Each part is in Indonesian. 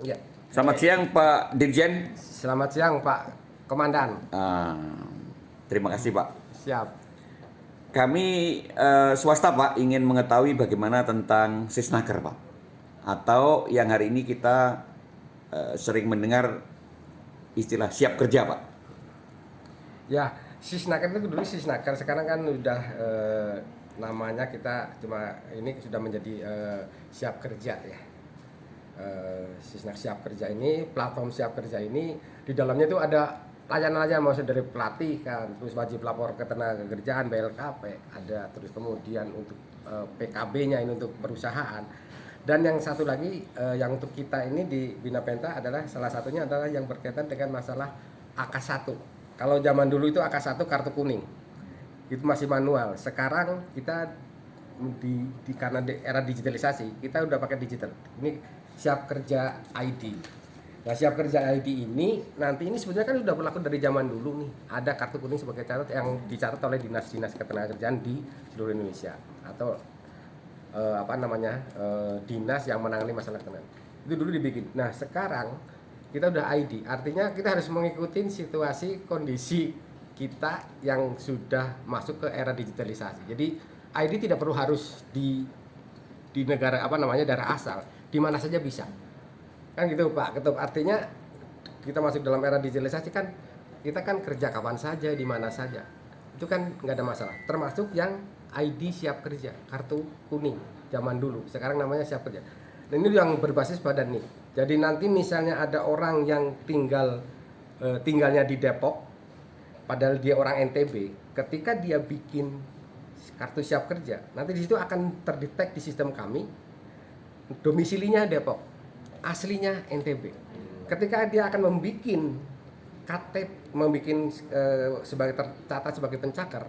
Ya. Selamat siang Pak Dirjen. Selamat siang Pak Komandan. Terima kasih Pak. Siap. Kami swasta Pak ingin mengetahui bagaimana tentang Sisnaker Pak. Atau yang hari ini kita sering mendengar istilah siap kerja Pak. Ya, Sisnaker itu dulu Sisnaker, sekarang kan udah namanya kita cuma ini sudah menjadi siap kerja ya. Sisnak siap kerja ini, platform siap kerja ini di dalamnya itu ada layanan-layanan maksud dari pelatih kan, terus wajib lapor ke tenaga kerjaan BLKP ada, terus kemudian untuk PKB-nya ini untuk perusahaan. Dan yang satu lagi yang untuk kita ini di Bina Penta adalah salah satunya adalah yang berkaitan dengan masalah AK1. Kalau zaman dulu itu AK1 kartu kuning. Itu masih manual. Sekarang kita karena era digitalisasi, kita udah pakai digital. Ini siap kerja ID. Nah, siap kerja ID ini nanti ini sebenarnya kan sudah berlaku dari zaman dulu nih. Ada kartu kuning sebagai catat yang dicatat oleh dinas-dinas ketenagakerjaan di seluruh Indonesia atau dinas yang menangani masalah ketenagaan. Itu dulu dibikin. Nah, sekarang kita udah ID. Artinya kita harus mengikuti situasi kondisi kita yang sudah masuk ke era digitalisasi. Jadi ID tidak perlu harus di negara daerah asal, di mana saja bisa. Kan gitu Pak Ketum, artinya kita masuk dalam era digitalisasi kan, kita kan kerja kapan saja, di mana saja. Itu kan nggak ada masalah. Termasuk yang ID siap kerja, kartu kuning zaman dulu, sekarang namanya siap kerja. Dan ini yang berbasis pada NIK. Jadi nanti misalnya ada orang yang tinggalnya di Depok, padahal dia orang NTB, ketika dia bikin kartu siap kerja, nanti di situ akan terdetek di sistem kami domisilinya Depok, aslinya NTB. Ketika dia akan membuat KTP, sebagai tercatat sebagai pencakar,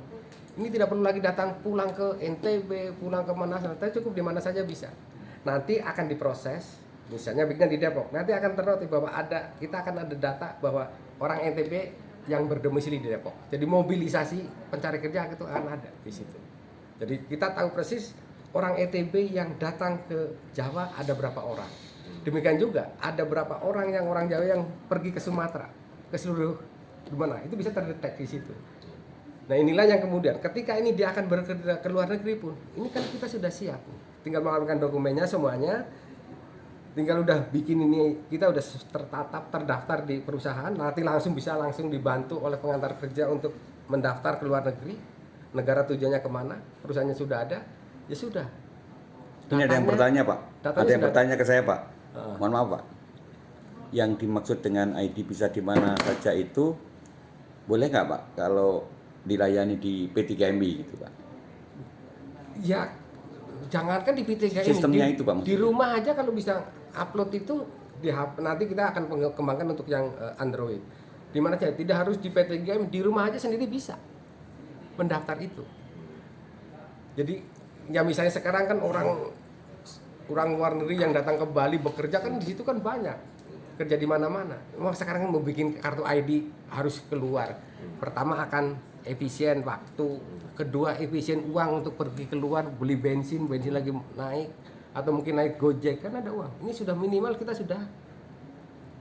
ini tidak perlu lagi datang pulang ke NTB, pulang ke mana saja, cukup di mana saja bisa. Nanti akan diproses, misalnya bikinnya di Depok, nanti akan ternotif bahwa kita akan ada data bahwa orang NTB yang berdomisili di Depok. Jadi mobilisasi pencari kerja itu akan ada di situ. Jadi kita tahu persis orang NTB yang datang ke Jawa ada berapa orang. Demikian juga ada berapa orang Jawa yang pergi ke Sumatera, ke seluruh di mana, itu bisa terdetek di situ. Nah, inilah yang kemudian ketika ini dia akan bekerja ke luar negeri pun, ini kan kita sudah siap. Tinggal mengamankan dokumennya semuanya. Tinggal udah bikin ini, kita udah tertatap, terdaftar di perusahaan, nanti langsung dibantu oleh pengantar kerja untuk mendaftar ke luar negeri, negara tujuannya kemana, perusahaannya sudah ada, ya sudah. Ini ada yang bertanya Pak, ada yang bertanya ke saya Pak. Mohon maaf Pak, yang dimaksud dengan ID bisa di mana saja itu boleh nggak Pak kalau dilayani di P3MI gitu Pak? Ya, jangankan di P3MI, sistemnya itu Pak, di rumah aja kalau bisa upload itu di HP. Nanti kita akan kembangkan untuk yang Android. Di mana saja, tidak harus di P3MI, di rumah aja sendiri bisa mendaftar itu. Jadi ya misalnya sekarang kan orang luar negeri yang datang ke Bali bekerja kan di situ kan banyak kerja di mana-mana. Wah, sekarang kan mau bikin kartu ID harus keluar. Pertama akan efisien waktu, kedua efisien uang untuk pergi keluar beli bensin lagi naik atau mungkin naik Gojek kan ada uang. Ini sudah minimal kita sudah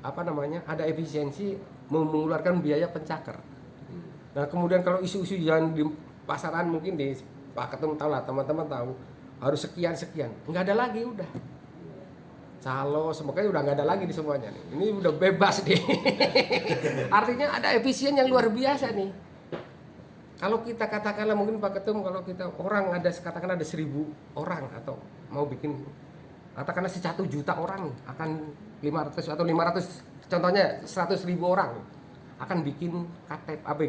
ada efisiensi mengeluarkan biaya pencakar. Nah, kemudian kalau isu-isu yang di pasaran mungkin di Pak Ketum tahu lah, teman-teman tahu harus sekian, nggak ada lagi udah. Calo semoga udah nggak ada lagi di semuanya nih. Ini udah bebas nih. Artinya ada efisien yang luar biasa nih. Kalau kita katakanlah mungkin Pak Ketum, kalau kita orang katakanlah ada 1.000 orang atau mau bikin katakanlah 1 juta orang akan 500 atau 500, contohnya 100.000 orang akan bikin KTP,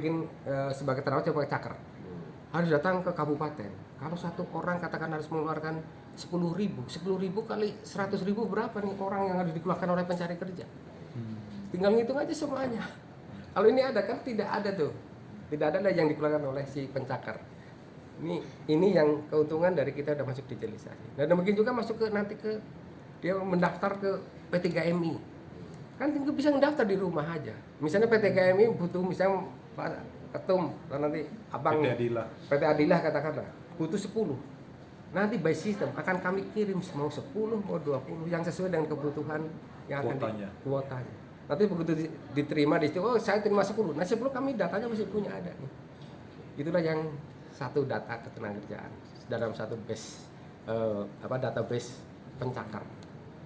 sebagai tenaga sebagai cakar, harus datang ke kabupaten. Kalau satu orang katakan harus mengeluarkan 10.000 kali 100.000 berapa nih orang yang harus dikeluarkan oleh pencari kerja? Tinggal ngitung aja semuanya. Kalau ini ada kan tidak ada tuh, tidak ada yang dikeluarkan oleh si pencakar. Ini yang keuntungan dari kita udah masuk digitalisasi. Dan mungkin juga masuk ke dia mendaftar ke P3MI. Kan tinggal bisa mendaftar di rumah aja. Misalnya P3MI butuh misalnya Pak Ketum, nanti abang PT Adilah katakanlah butuh 10. Nanti by system akan kami kirim mau 10 mau 20 yang sesuai dengan kebutuhan yang akan Kuotanya. kuotanya. Nanti begitu diterima di situ, oh saya terima 10. Nah 10 kami datanya masih punya ada nih. Itulah yang satu data ketenagakerjaan dalam satu base database pencakar.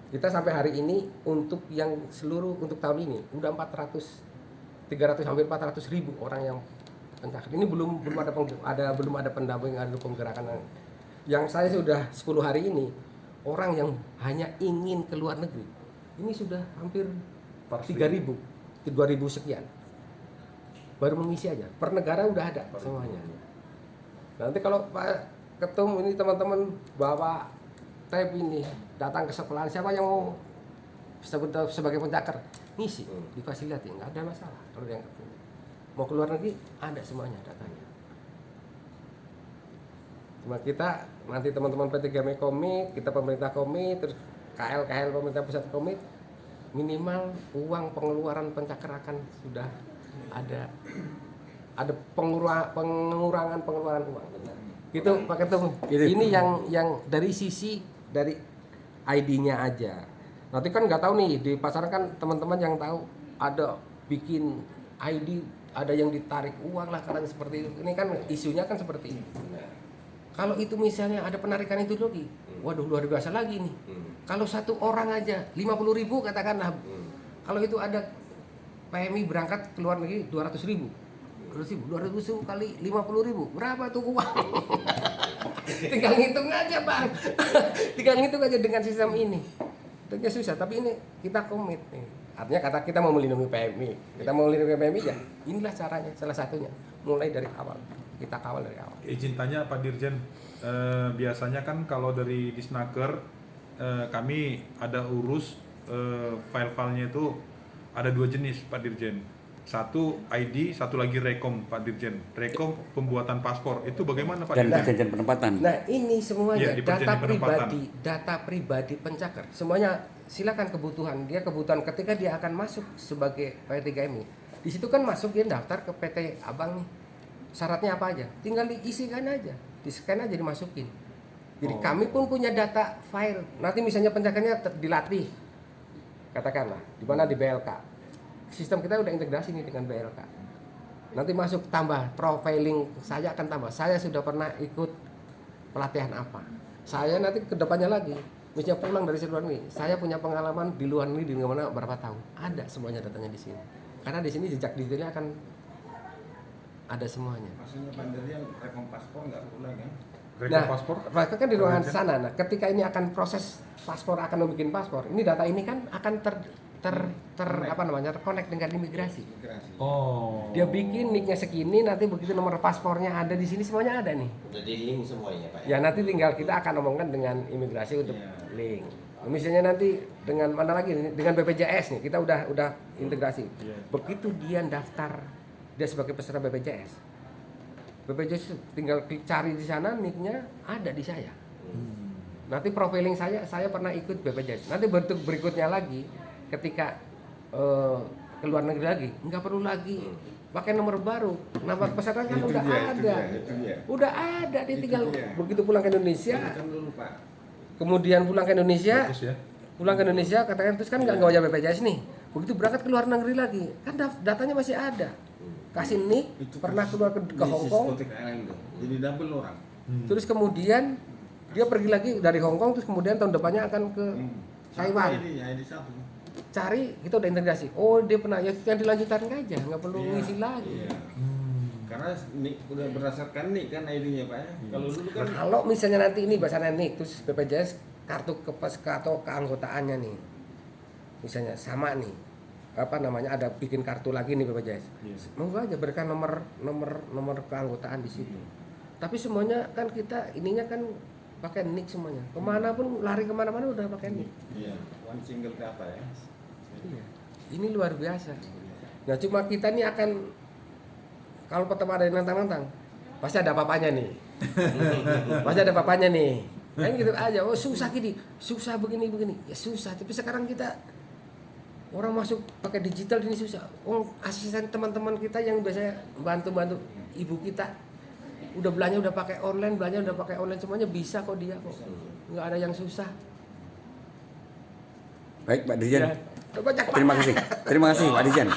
Kita sampai hari ini untuk yang seluruh untuk tahun ini udah 300 hampir 400 ribu orang yang pencakar. Ini belum ada pendamping, ada penggerakan. Yang saya sudah 10 hari ini orang yang hanya ingin ke luar negeri ini sudah hampir 3.000 sekian baru mengisi aja, per negara udah ada semuanya. Nanti kalau Pak Ketum ini teman-teman bawa tab ini datang ke sekolahan, siapa yang mau sebagai pencakar ngisi difasilitasi, nggak ada masalah. Kalau yang mau ke luar negeri ada semuanya datanya. Cuma kita nanti teman-teman P3M komit, kita pemerintah komit, terus KL pemerintah pusat komit, minimal uang pengeluaran pencakar akan sudah ada pengurangan pengeluaran uang. Gitu Pak Ketum. Ini yang dari sisi dari ID-nya aja. Nanti kan nggak tahu nih di pasaran kan teman-teman yang tahu ada bikin ID, ada yang ditarik uang lah karena seperti itu. Ini kan isunya kan seperti itu. Kalau itu misalnya ada penarikan itu lagi, waduh luar biasa lagi nih. Kalau satu orang aja 50.000 katakanlah. Kalau itu ada PMI berangkat ke luar negeri 200.000 kali 50.000 berapa tuh uang? Tinggal ngitung aja Bang. Tinggal ngitung aja dengan sistem ini. Tentunya susah, tapi ini kita komit nih. Artinya kata kita mau melindungi PMI. Kita mau melindungi PMI ya. Inilah caranya, salah satunya. Mulai dari awal. Kita kawal dari awal. Izin tanya Pak Dirjen, biasanya kan kalau dari Disnaker kami ada urus file-filenya itu ada 2 jenis Pak Dirjen. Satu ID, satu lagi rekom Pak Dirjen. Rekom pembuatan paspor itu bagaimana Pak Dan Dirjen? perjanjian penempatan. Nah ini semuanya Ya, di data perjanjian data pribadi pencakar. Semuanya silakan kebutuhan ketika dia akan masuk sebagai P3MI. Di situ kan masuk dia daftar ke PT Abang nih. Syaratnya apa aja? Tinggal diisikan aja, di-scan aja dimasukin. Jadi kami pun punya data file. Nanti misalnya pencakarnya dilatih, katakanlah di mana di BLK. Sistem kita udah integrasi nih dengan BLK. Nanti masuk tambah profiling saya akan tambah. Saya sudah pernah ikut pelatihan apa. Saya nanti kedepannya lagi, misalnya pulang dari luar negeri, saya punya pengalaman di luar negeri di mana berapa tahun. Ada semuanya datanya di sini. Karena di sini jejak digitalnya akan ada semuanya. Maksudnya bandernya rekom paspor nggak perlu lagi kan? Rekom paspor? Mereka kan di ruangan sana. Nah, ketika ini akan proses paspor akan membuat paspor, ini data ini kan akan terconnect dengan imigrasi. Oh. Dia bikin nicknya segini, nanti begitu nomor paspornya ada di sini semuanya ada nih. Udah di link semuanya Pak. Ya nanti tinggal kita akan omongkan dengan imigrasi untuk link. Misalnya nanti dengan mana lagi dengan BPJS nih kita udah integrasi. Begitu dia daftar dia sebagai peserta BPJS tinggal klik cari di sana nicknya ada di saya. Nanti profiling saya pernah ikut BPJS. Nanti bentuk berikutnya lagi ketika ke luar negeri lagi nggak perlu lagi pakai nomor baru, nama peserta kan udah ada. Udah ada, dia tinggal begitu pulang ke Indonesia. Kemudian pulang ke Indonesia, katakan terus kan nggak wajib BPJS nih. Begitu berangkat ke luar negeri lagi, kan datanya masih ada. Kasih nick, pernah keluar ke Hong Kong. Jadi double orang. Terus kemudian dia pergi lagi dari Hong Kong, terus kemudian tahun depannya akan ke Taiwan. ID satu. Cari, kita udah integrasi. Oh dia pernah, ya yang dilanjutkan aja, nggak perlu ngisi lagi. Karena nick udah berdasarkan nick kan ID-nya Pak ya. Kalau dulu kan Kalau misalnya nanti ini bahasanya nick, terus BPJS kartu atau keanggotaannya nih, misalnya sama nih, ada bikin kartu lagi nih BPJS. Monggo aja berikan nomor keanggotaan di situ. Tapi semuanya kan kita ininya kan pakai nick semuanya. Kemanapun lari kemana-mana udah pakai nick. iya, one single data ya. Iya. Ini luar biasa. Nah cuma kita nih akan kalau pertama ada yang nantang-nantang, pasti ada apa-apanya nih. Pasti ada apa-apanya nih. Kan gitu aja. Oh susah gini, susah begini. Ya susah. Tapi sekarang kita orang masuk pakai digital ini susah. Oh asisten teman-teman kita yang biasanya bantu ibu kita udah belanja udah pakai online semuanya bisa kok dia kok. Nggak ada yang susah. Baik Pak Dirjen. Ya. Banyak, Pak. Terima kasih Pak Dirjen.